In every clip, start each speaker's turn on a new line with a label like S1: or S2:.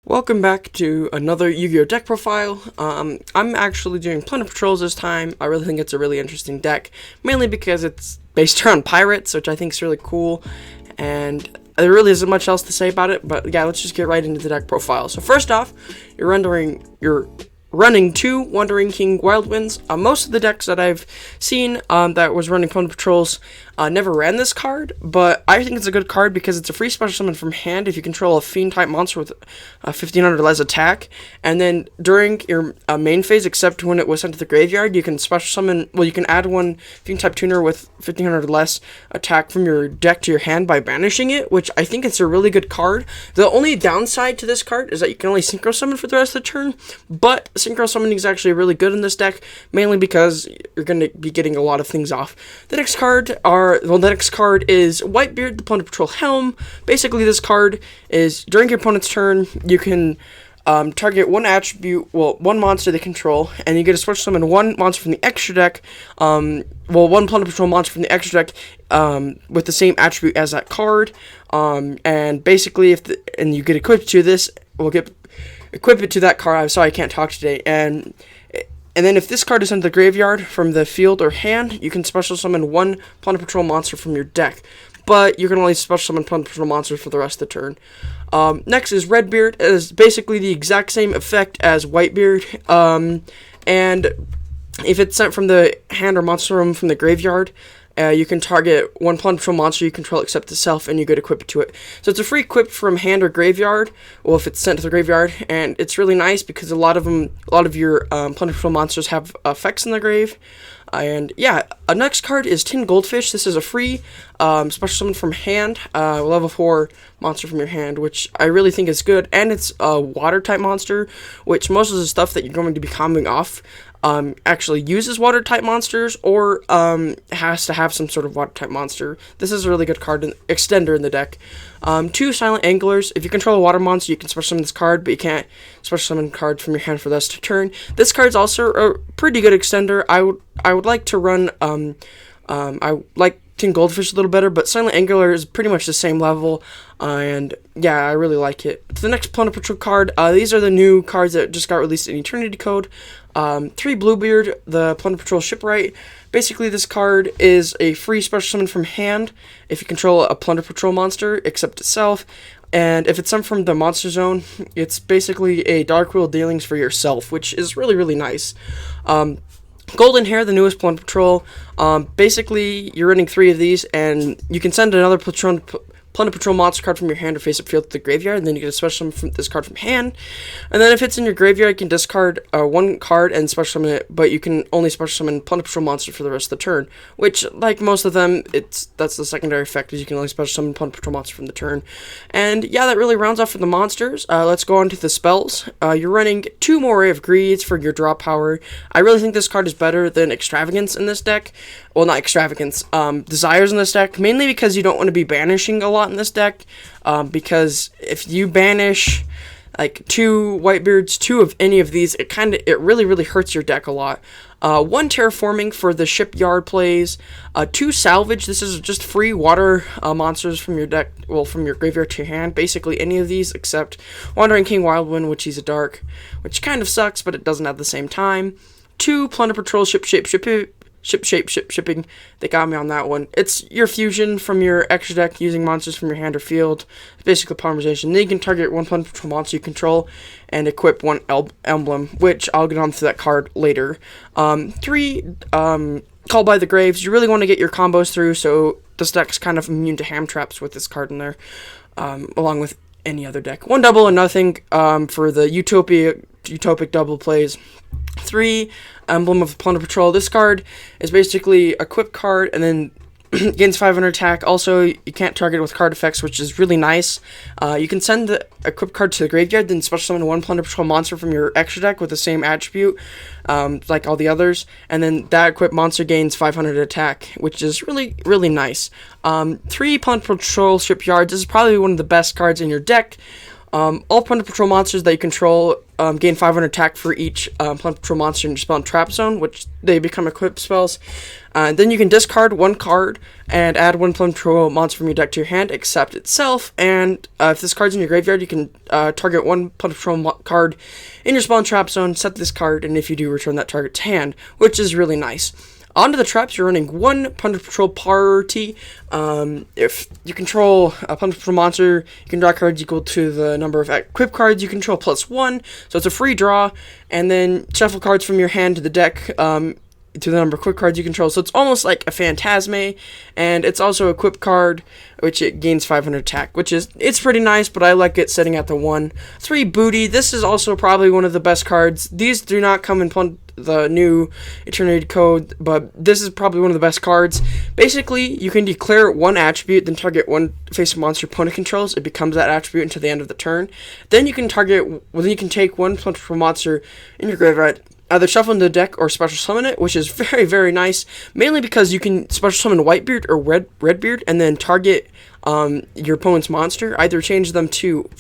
S1: Welcome back to another Yu-Gi-Oh! Deck profile. I'm actually doing Plunder Patrols this time. I really think it's a really interesting deck, mainly because it's based around pirates, which I think is really cool, and there really isn't much else to say about it, but yeah, let's just get right into the deck profile. So first off, you're running two Wandering King Wildwinds. Most of the decks that I've seen that was running Plunder Patrols never ran this card, but I think it's a good card because it's a free special summon from hand if you control a fiend-type monster with 1500 or less attack, and then during your main phase, except when it was sent to the graveyard, you can special summon, well, you can add one fiend-type tuner with 1500 or less attack from your deck to your hand by banishing it, which I think it's a really good card. The only downside to this card is that you can only synchro summon for the rest of the turn, but synchro summoning is actually really good in this deck, mainly because you're going to be getting a lot of things off. The next card is Whitebeard, the Plunder Patrol Helm. Basically, this card is, during your opponent's turn, you can target one one monster they control, and you get to special summon one monster from the extra deck, one Plunder Patrol monster from the extra deck, with the same attribute as that card, and basically, you get equipped to this, equip it to that card. I'm sorry, I can't talk today, and then if this card is sent to the graveyard from the field or hand, you can special summon one Plunder Patrol monster from your deck. But you can only special summon Plunder Patrol monsters for the rest of the turn. Next is Redbeard. It is basically the exact same effect as Whitebeard. And if it's sent from the hand or monster room from the graveyard, you can target one Plunder Patrol monster you control except itself, and you get equipped to it. So it's a free equip from hand or graveyard, well, if it's sent to the graveyard, and it's really nice because a lot of your Plunder Patrol monsters have effects in the grave. And yeah, next card is Tin Goldfish. This is a free special summon from hand, level 4 monster from your hand, which I really think is good, and it's a water type monster, which most of the stuff that you're going to be comboing off actually uses water type monsters, or has to have some sort of water type monster. This is a really good card, extender in the deck. Two Silent Anglers. If you control a water monster, you can special summon this card, but you can't special summon cards from your hand for the rest of the turn. This card is also a pretty good extender. I would like to run I like Tin Goldfish a little better, but Silent Angler is pretty much the same level, and yeah, I really like it. The next Plunder Patrol card, these are the new cards that just got released in Eternity Code. 3 Bluebeard, the Plunder Patrol Shipwright. Basically, this card is a free special summon from hand if you control a Plunder Patrol monster, except itself, and if it's sent from the monster zone, it's basically a Dark Will dealings for yourself, which is really, really nice. Golden Hair, the newest Plunder Patrol. Basically, you're running 3 of these, and you can send another Plunder Patrol monster card from your hand or face-up field to the graveyard, and then you get a special summon from this card from hand. And then if it's in your graveyard, you can discard one card and special summon it, but you can only special summon Plunder Patrol monster for the rest of the turn, which, like most of them, that's the secondary effect, is you can only special summon Plunder Patrol monster from the turn. And yeah, that really rounds off for the monsters. Let's go on to the spells. You're running 2 more Ray of Greeds for your draw power. I really think this card is better than Extravagance in this deck. Well, not Extravagance, Desires in this deck, mainly because you don't want to be banishing a lot in this deck, because if you banish like 2 Whitebeards, 2 of any of these, it really hurts your deck a lot. 1 Terraforming for the shipyard plays. 2 Salvage. This is just free water monsters from your deck, well, from your graveyard to your hand. Basically any of these except Wandering King Wildwind, which he's a dark, which kind of sucks, but it doesn't at the same time. 2 Plunder Patrol shipping. They got me on that one. It's your fusion from your extra deck using monsters from your hand or field. It's basically polymerization. Then you can target one Plunder Patrol monster you control and equip one emblem, which I'll get onto that card later. 3 Call by the Graves. You really want to get your combos through, so this deck's kind of immune to ham traps with this card in there, along with any other deck. 1 Double and Nothing for the utopic double plays. 3 Emblem of Plunder Patrol. This card is basically a equip card, and then gains 500 attack. Also, you can't target it with card effects, which is really nice. You can send the equip card to the graveyard, then special summon 1 Plunder Patrol monster from your extra deck with the same attribute, like all the others, and then that equipped monster gains 500 attack, which is really, really nice. 3 Plunder Patrol Shipyards. This is probably one of the best cards in your deck. All Plunder Patrol monsters that you control gain 500 attack for each Plunder Patrol monster in your spell and trap zone, which they become equipped spells. Then you can discard one card and add one Plunder Patrol monster from your deck to your hand, except itself. And if this card's in your graveyard, you can target one Plunder Patrol card in your spell and trap zone, set this card, and if you do, return that target to hand, which is really nice. Onto the traps, you're running one Plunder Patrol party. If you control a Plunder Patrol monster, you can draw cards equal to the number of equipped cards you control plus 1. So it's a free draw. And then shuffle cards from your hand to the deck to the number of quick cards you control. So it's almost like a Phantasme. And it's also a equipped card, which it gains 500 attack, which is, it's pretty nice, but I like it setting at the 1. 3 Booty. This is also probably one of the best cards. These do not come in the new Eternity Code, but this is probably one of the best cards. Basically, you can declare one attribute, then target one face monster opponent controls. It becomes that attribute until the end of the turn. Then you can take one Plunder Patrol monster in your graveyard, either shuffle into the deck or special summon it, which is very, very nice. Mainly because you can special summon Whitebeard or Redbeard, and then target your opponent's monster. Either change them to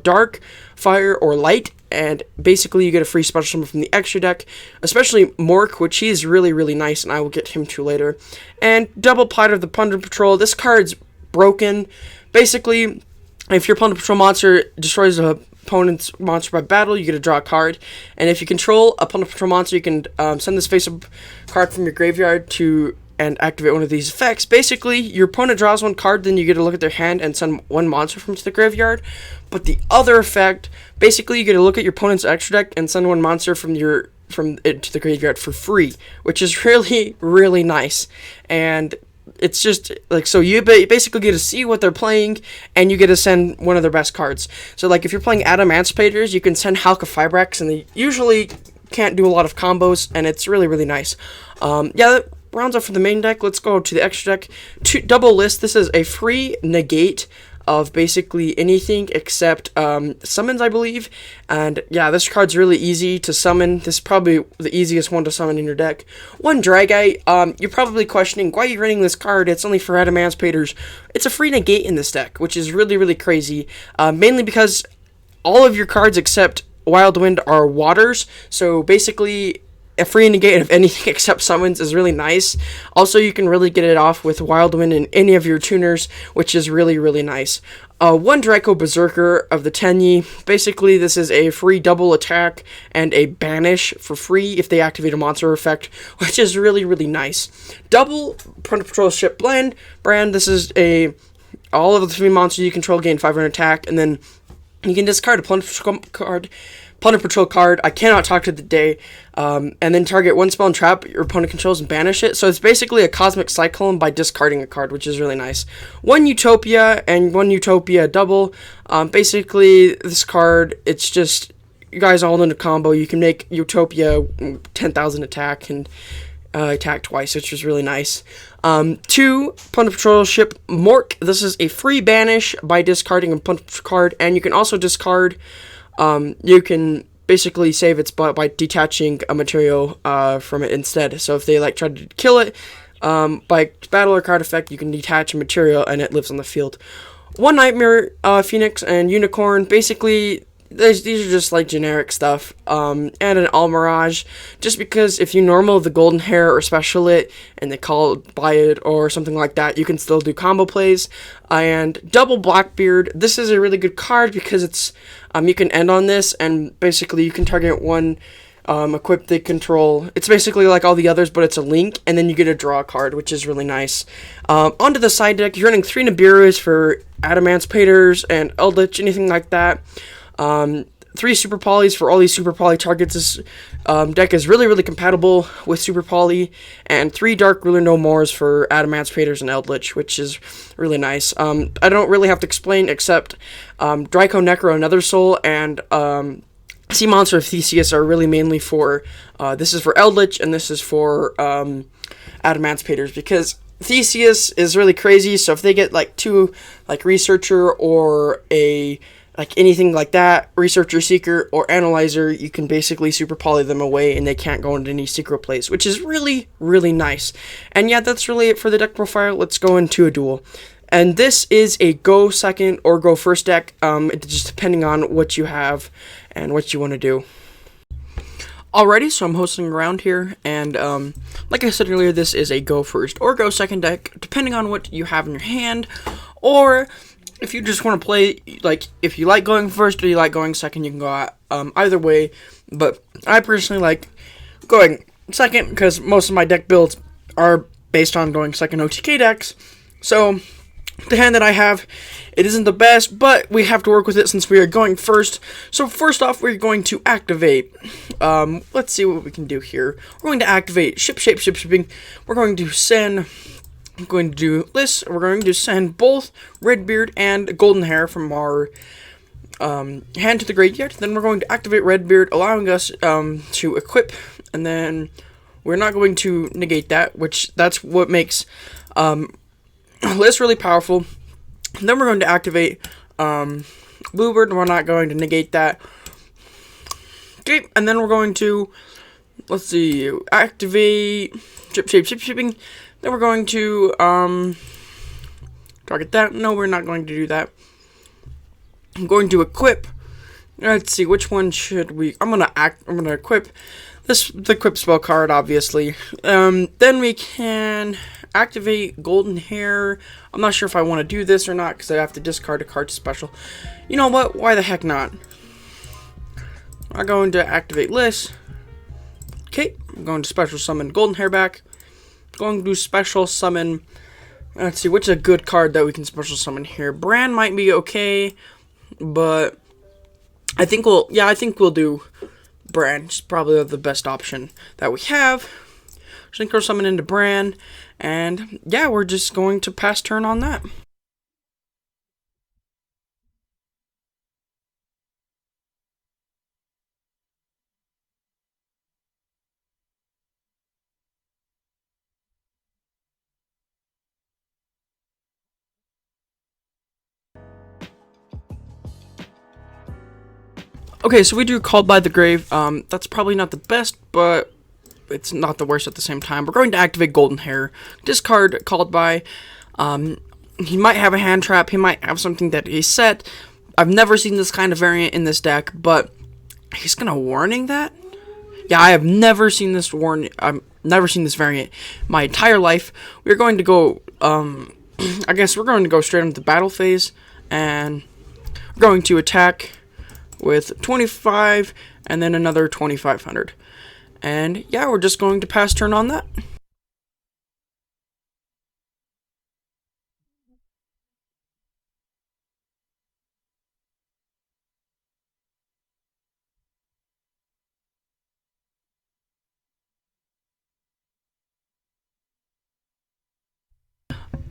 S1: dark, fire, or light, and basically you get a free special summon from the extra deck, especially Mork, which he's really, really nice, and I will get him to later. And double Plunder of the Plunder Patrol. This card's broken. Basically, if your Plunder Patrol monster destroys a opponent's monster by battle, you get to draw a card. And if you control a Plunder Patrol monster, you can send this face-up card from your graveyard and activate one of these effects. Basically, your opponent draws one card, then you get to look at their hand and send one monster from to the graveyard. But the other effect, basically, you get to look at your opponent's extra deck and send one monster from it to the graveyard for free, which is really, really nice. And it's just like, so you basically get to see what they're playing, and you get to send one of their best cards. So like if you're playing Adamantispators, you can send Halka Fibrax, and they usually can't do a lot of combos, and it's really, really nice. Yeah, that rounds up for the main deck. Let's go to the extra deck. Double List. This is a free negate of basically anything except summons, I believe. And yeah, this card's really easy to summon. This is probably the easiest one to summon in your deck. One Dragite. You're probably questioning, why are you running this card? It's only for Adamantispators. It's a free negate in this deck, which is really, really crazy. Mainly because all of your cards except Wild Wind are waters. So basically, a free negate of anything except summons is really nice. Also, you can really get it off with Wild Wind in any of your tuners, which is really, really nice. One Draco Berserker of the Tenyi. Basically, this is a free double attack and a banish for free if they activate a monster effect, which is really, really nice. Double Plunder Patrol Ship Brand. This is all of the 3 monsters you control gain 500 attack, and then you can discard a Plunder Patrol card. I cannot talk to the day. And then target one spell and trap your opponent controls and banish it. So it's basically a Cosmic Cyclone by discarding a card, which is really nice. One Utopia and one Utopia double. Basically, this card, it's just, you guys all in a combo. You can make Utopia 10,000 attack and attack twice, which is really nice. 2 Plunder Patrol Ship Mork. This is a free banish by discarding a Plunder Patrol card, and you can also discard. You can basically save its butt by detaching a material from it instead. So if they try to kill it by battle or card effect, you can detach a material and it lives on the field. One Nightmare Phoenix and Unicorn. Basically, these are just generic stuff. And an Almirage, just because if you normal the Golden Hair or special it and they call it by it or something like that, you can still do combo plays. And Double Blackbeard. This is a really good card because it's you can end on this, and basically you can target one equip they control. It's basically like all the others, but it's a link, and then you get a draw card, which is really nice. Onto the side deck, you're running 3 Nibiru's for Adamantispators and Eldritch, anything like that. 3 Super Polys for all these Super Poly targets. This deck is really, really compatible with Super Poly. And 3 Dark Ruler No Mores for Adamantispators and Eldritch, which is really nice. I don't really have to explain, except Draco, Necro, Another Soul, and Sea Monster of Theseus are really mainly for, this is for Eldritch, and this is for Adamantispators, because Theseus is really crazy, so if they get 2 Researcher or a anything like that, Researcher, Seeker, or Analyzer, you can basically Super Poly them away and they can't go into any secret place, which is really, really nice. And yeah, that's really it for the deck profile. Let's go into a duel. And this is a go second or go first deck, just depending on what you have and what you want to do. Alrighty, so I'm hosting around here, and like I said earlier, this is a go first or go second deck, depending on what you have in your hand, or if you just want to play, like, if you like going first or you like going second, you can go either way, but I personally like going second because most of my deck builds are based on going second OTK decks, so the hand that I have, it isn't the best, but we have to work with it since we are going first. So first off, we're going to activate, let's see what we can do here. We're going to activate shipping. We're going to send, I'm going to do this. We're going to send both Redbeard and Golden Hair from our hand to the graveyard. Then we're going to activate Redbeard, allowing us to equip, and then we're not going to negate that, which that's what makes list really powerful. And then we're going to activate Bluebird, and we're not going to negate that. Okay, and then we're going to, let's see, activate shipping. Then we're going to target that. No, we're not going to do that. I'm going to equip. Let's see, which one should we? I'm gonna equip the equip spell card, obviously. Then we can activate Golden Hair. I'm not sure if I want to do this or not because I have to discard a card to special. You know what? Why the heck not? I'm going to activate list. Okay, I'm going to special summon Golden Hair back. Going to special summon. Let's see, which is a good card that we can special summon here. Bran might be okay, but I think we'll do Bran. It's probably the best option that we have. Synchro summon into Bran, and yeah, we're just going to pass turn on that. Okay, so we do Called by the Grave. That's probably not the best, but it's not the worst at the same time. We're going to activate Golden Hair. Discard Called by. He might have a hand trap. He might have something that he's set. I've never seen this kind of variant in this deck, but he's gonna warning that? Yeah, I have never seen this I've never seen this variant my entire life. We're going to go, I guess we're going to go straight into the battle phase, and we're going to attack with 25 and then another 2500. And yeah, we're just going to pass turn on that.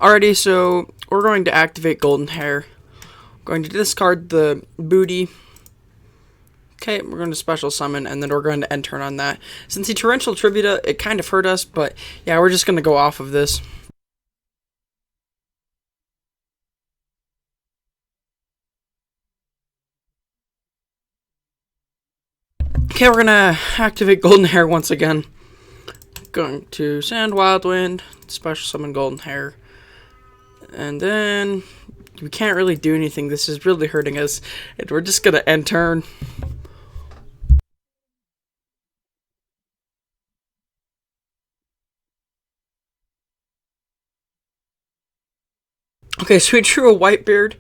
S1: Alrighty, so we're going to activate Golden Hair. Going to discard the booty. Okay, we're going to special summon, and then we're going to end turn on that. Since the Torrential Tributa, it kind of hurt us, but yeah, we're just going to go off of this. Okay, we're going to activate Golden Hair once again. Going to Sand Wild Wind, special summon Golden Hair. And then we can't really do anything. This is really hurting us. We're just going to end turn. Okay, so we drew a Whitebeard.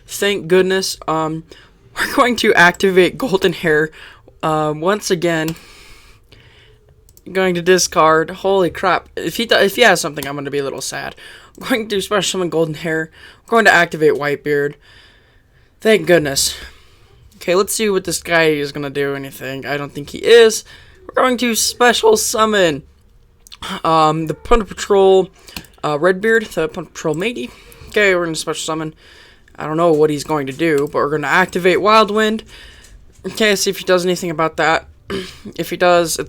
S1: Thank goodness. We're going to activate Golden Hair once again. Going to discard. Holy crap! If he has something, I'm going to be a little sad. I'm going to special summon Golden Hair. I'm going to activate Whitebeard. Thank goodness. Okay, let's see what this guy is going to do. Anything? I don't think he is. We're going to special summon the Plunder Patroll Redbeard, the Plunder Patrol Matey. Okay, we're going to special summon. I don't know what he's going to do, but we're going to activate Wild Wind. Okay, see if he does anything about that. If he does,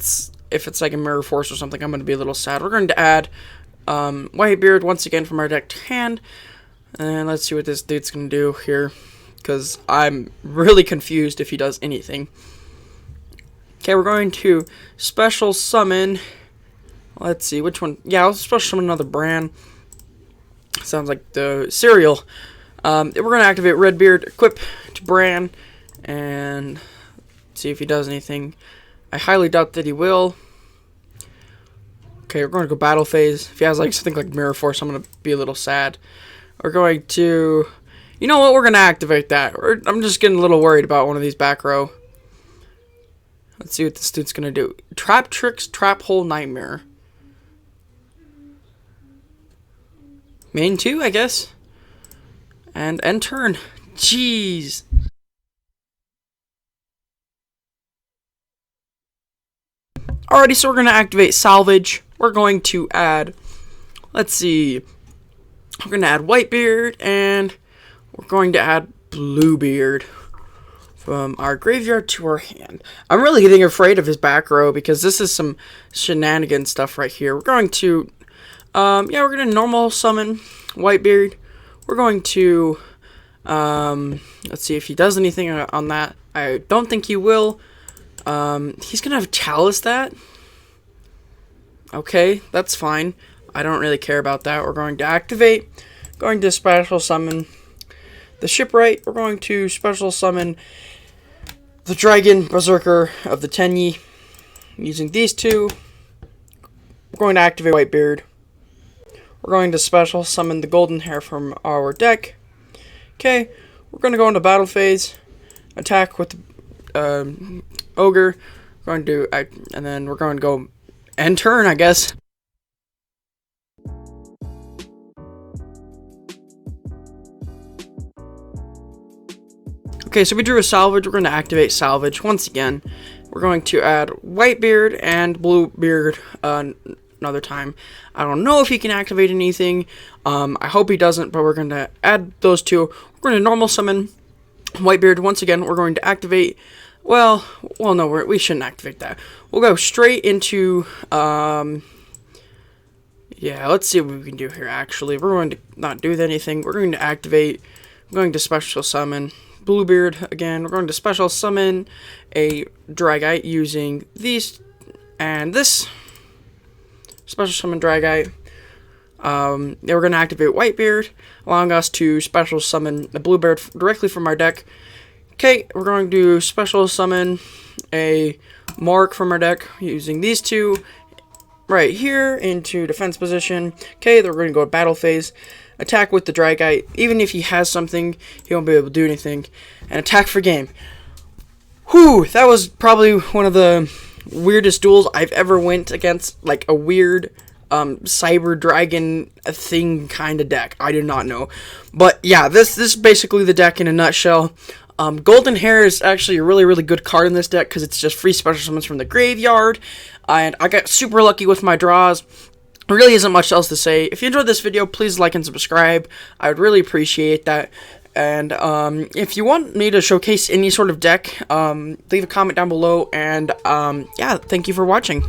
S1: if it's like a Mirror Force or something, I'm going to be a little sad. We're going to add Whitebeard once again from our deck to hand. And let's see what this dude's going to do here, because I'm really confused if he does anything. Okay, we're going to special summon. Let's see, which one? Yeah, I'll special summon another Bran. Sounds like the cereal. We're going to activate Redbeard, equip to Bran, and see if he does anything. I highly doubt that he will. Okay, we're going to go battle phase. If he has like something like Mirror Force, I'm going to be a little sad. We're going to... You know what? We're going to activate that. I'm just getting a little worried about one of these back row. Let's see what this dude's going to do. Trap Tricks, Trap Hole, Nightmare. Main 2, I guess. And end turn. Jeez. Alrighty, so we're going to activate Salvage. We're going to add, let's see, we're going to add Whitebeard, and we're going to add Bluebeard from our graveyard to our hand. I'm really getting afraid of his back row because this is some shenanigan stuff right here. We're going to, we're going to normal summon Whitebeard. We're going to, let's see if he does anything on that. I don't think he will. He's going to have Chalice that. Okay, that's fine. I don't really care about that. We're going to activate. Going to special summon the Shipwright. We're going to special summon the Dragon Berserker of the Tenyi. Using these two. We're going to activate Whitebeard. We're going to special summon the Golden Hair from our deck. Okay, we're going to go into battle phase. Attack with the Ogre. We're going to and then we're going to go end turn, I guess. Okay, so we drew a Salvage. We're going to activate Salvage once again. We're going to add Whitebeard and Bluebeard another time. I don't know if he can activate anything. I hope he doesn't, but we're going to add those two. We're going to normal summon Whitebeard once again. We're going to activate... Well, no, we shouldn't activate that. We'll go straight into, yeah, let's see what we can do here, actually. We're going to not do anything. We're going to activate, we're going to special summon Bluebeard again. We're going to special summon a Dragite using these and this. Special summon Dragite. Then we're going to activate Whitebeard, allowing us to special summon the Bluebeard directly from our deck. Okay, we're going to special summon a Mark from our deck using these two right here into defense position. Okay, then we're going to go to battle phase. Attack with the Dragite. Even if he has something, he won't be able to do anything. And attack for game. Whew, that was probably one of the weirdest duels I've ever went against. Like a weird cyber dragon thing kind of deck. I do not know. But yeah, this is basically the deck in a nutshell. Golden Hair is actually a really, really good card in this deck because it's just free special summons from the graveyard. And I got super lucky with my draws. There really isn't much else to say. If you enjoyed this video, please like and subscribe. I would really appreciate that. And if you want me to showcase any sort of deck, leave a comment down below. And yeah, thank you for watching.